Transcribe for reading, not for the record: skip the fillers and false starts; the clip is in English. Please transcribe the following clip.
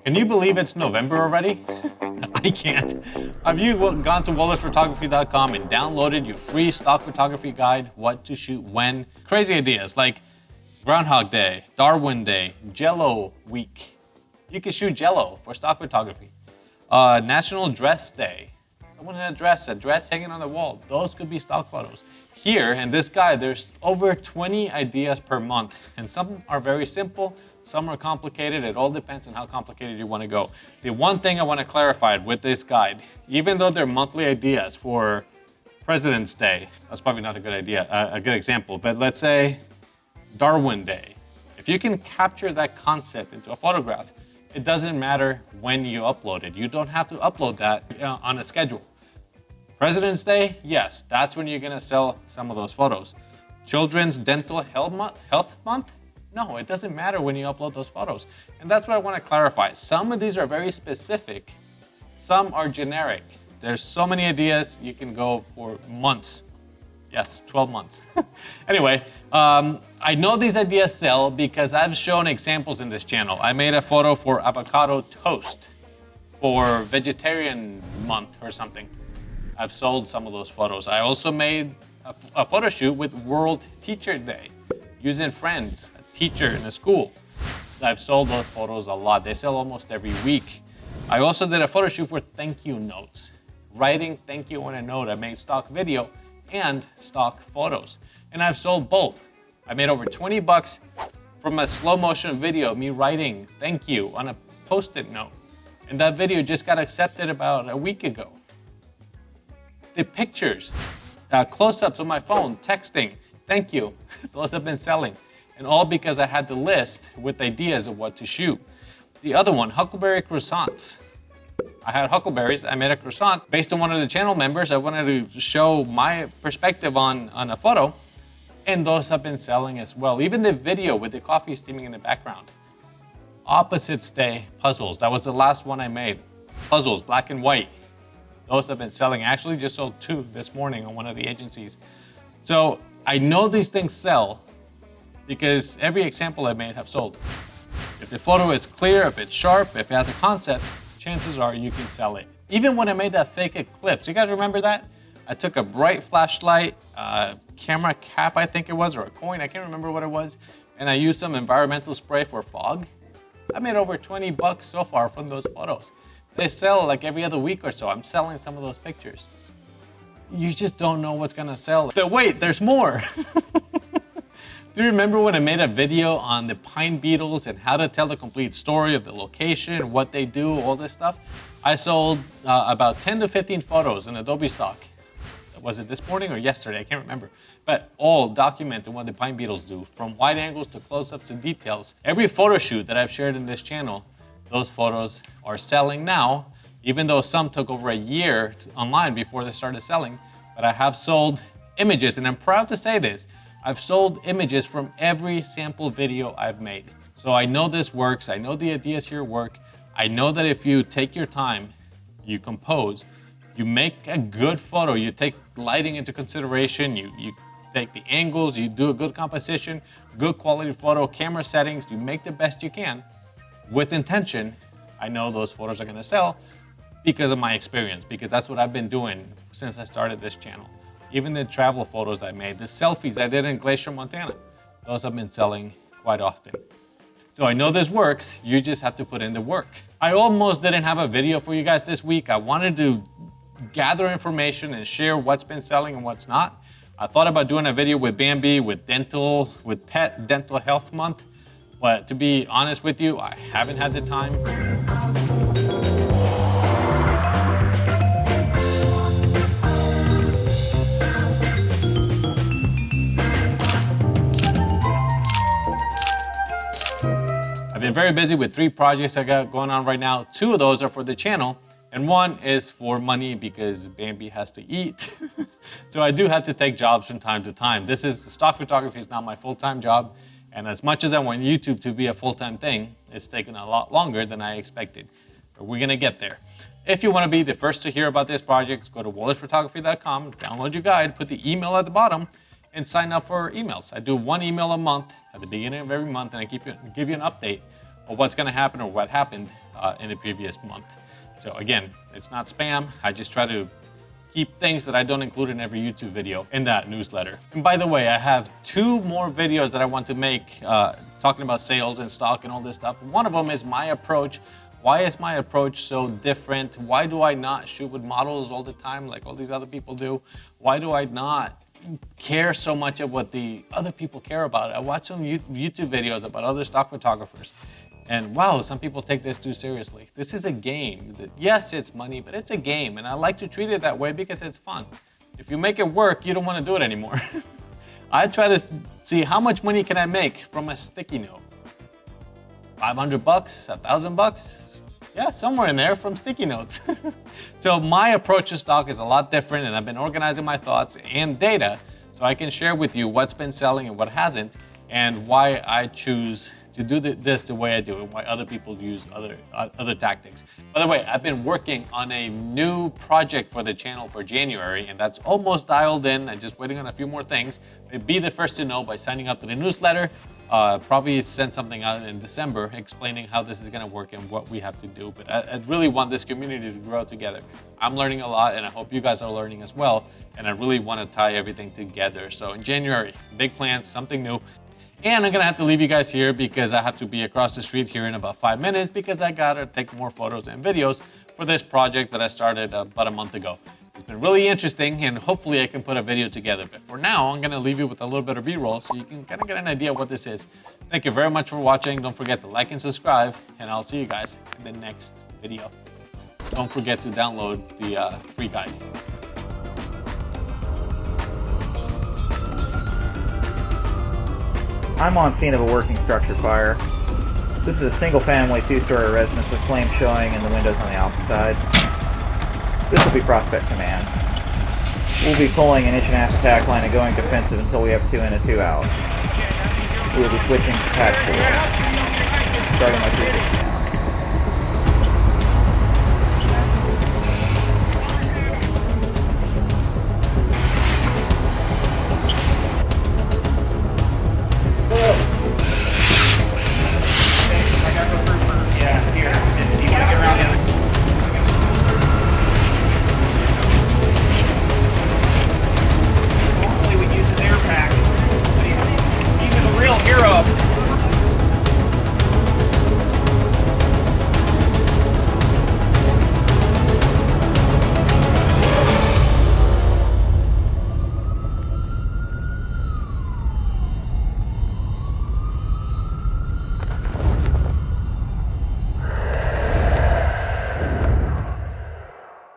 Can you believe it's November already? I can't. Have you gone to wollertzphotography.com and downloaded your free stock photography guide, what to shoot when? Crazy ideas like Groundhog Day, Darwin Day, Jello Week. You can shoot Jello for stock photography. National Dress Day. Someone in a dress hanging on the wall. Those could be stock photos. Here in this guide, there's over 20 ideas per month, and some are very simple, some are complicated. It all depends on how complicated you want to go. The one thing I want to clarify with this guide, even though they're monthly ideas for President's Day, that's probably not a good idea, a good example, but let's say Darwin Day. If you can capture that concept into a photograph, it doesn't matter when you upload it. You don't have to upload that on a schedule. President's Day, yes, that's when you're gonna sell some of those photos. Children's Dental Health Month? No, it doesn't matter when you upload those photos. And that's what I wanna clarify. Some of these are very specific, some are generic. There's so many ideas, you can go for months. Yes, 12 months. Anyway, I know these ideas sell because I've shown examples in this channel. I made a photo for avocado toast for vegetarian month or something. I've sold some of those photos. I also made a photo shoot with World Teacher Day, using friends, a teacher in a school. I've sold those photos a lot. They sell almost every week. I also did a photo shoot for thank you notes. Writing thank you on a note. I made stock video and stock photos. And I've sold both. I made over 20 bucks from a slow motion video of me writing thank you on a post-it note. And that video just got accepted about a week ago. The pictures, close-ups on my phone, texting, thank you. Those have been selling. And all because I had the list with ideas of what to shoot. The other one, huckleberry croissants. I had huckleberries, I made a croissant. Based on one of the channel members, I wanted to show my perspective on a photo, and those have been selling as well. Even the video with the coffee steaming in the background. Opposites Day puzzles, that was the last one I made. Puzzles, black and white. Those have been selling. I actually just sold 2 this morning on one of the agencies. So I know these things sell because every example I made have sold. If the photo is clear, if it's sharp, if it has a concept, chances are you can sell it. Even when I made that fake eclipse, you guys remember that? I took a bright flashlight, camera cap I think it was, or a coin, I can't remember what it was, and I used some environmental spray for fog. I made over 20 bucks so far from those photos. They sell like every other week or so. I'm selling some of those pictures. You just don't know what's gonna sell. But wait, there's more. Do you remember when I made a video on the pine beetles and how to tell the complete story of the location, what they do, all this stuff? I sold about 10 to 15 photos in Adobe stock. Was it this morning or yesterday? I can't remember. But all documenting what the pine beetles do, from wide angles to close-ups to details. Every photo shoot that I've shared in this channel, those photos are selling now, even though some took over a year online before they started selling. But I have sold images, and I'm proud to say this. I've sold images from every sample video I've made. So I know this works. I know the ideas here work. I know that if you take your time, you compose, you make a good photo, you take lighting into consideration, you take the angles, you do a good composition, good quality photo, camera settings, you make the best you can with intention. I know those photos are gonna sell because of my experience, because that's what I've been doing since I started this channel. Even the travel photos I made, the selfies I did in Glacier, Montana, those have been selling quite often. So I know this works, you just have to put in the work. I almost didn't have a video for you guys this week. I wanted to gather information and share what's been selling and what's not. I thought about doing a video with Bambi, with Pet Dental Health Month, but to be honest with you, I haven't had the time. I've been very busy with 3 projects I got going on right now. 2 of those are for the channel, and 1 is for money because Bambi has to eat. So I do have to take jobs from time to time. Stock photography is not my full-time job, and as much as I want YouTube to be a full-time thing, it's taken a lot longer than I expected. But we're gonna get there. If you wanna be the first to hear about this project, go to wollertzphotography.com, download your guide, put the email at the bottom, and sign up for emails. I do 1 email a month at the beginning of every month, and I give you an update of what's gonna happen or what happened in the previous month. So again, it's not spam. I just try to keep things that I don't include in every YouTube video in that newsletter. And by the way, I have 2 more videos that I want to make talking about sales and stock and all this stuff. One of them is my approach. Why is my approach so different? Why do I not shoot with models all the time like all these other people do? Why do I not care so much of what the other people care about? I watch some YouTube videos about other stock photographers, and wow, some people take this too seriously. This is a game. Yes, it's money, but it's a game, and I like to treat it that way because it's fun. If you make it work, you don't want to do it anymore. I try to see how much money can I make from a sticky note. $500, $1,000, yeah, somewhere in there from sticky notes. So my approach to stock is a lot different, and I've been organizing my thoughts and data so I can share with you what's been selling and what hasn't, and why I choose to do this the way I do, and why other people use other tactics. By the way, I've been working on a new project for the channel for January, and that's almost dialed in. I'm just waiting on a few more things. Be the first to know by signing up to the newsletter. Probably send something out in December explaining how this is going to work and what we have to do. But I really want this community to grow together. I'm learning a lot, and I hope you guys are learning as well. And I really want to tie everything together. So in January, big plans, something new. And I'm going to have to leave you guys here because I have to be across the street here in about 5 minutes because I got to take more photos and videos for this project that I started about a month ago. It's been really interesting, and hopefully I can put a video together. But for now, I'm going to leave you with a little bit of B-roll so you can kind of get an idea of what this is. Thank you very much for watching. Don't forget to like and subscribe, and I'll see you guys in the next video. Don't forget to download the free guide. I'm on scene of a working structure fire. This is a single-family 2-story residence with flames showing in the windows on the opposite side. This will be Prospect Command. We'll be pulling an 1.5-inch attack line and going defensive until we have 2 in and 2 out. We will be switching to tack forward, starting my 360 now.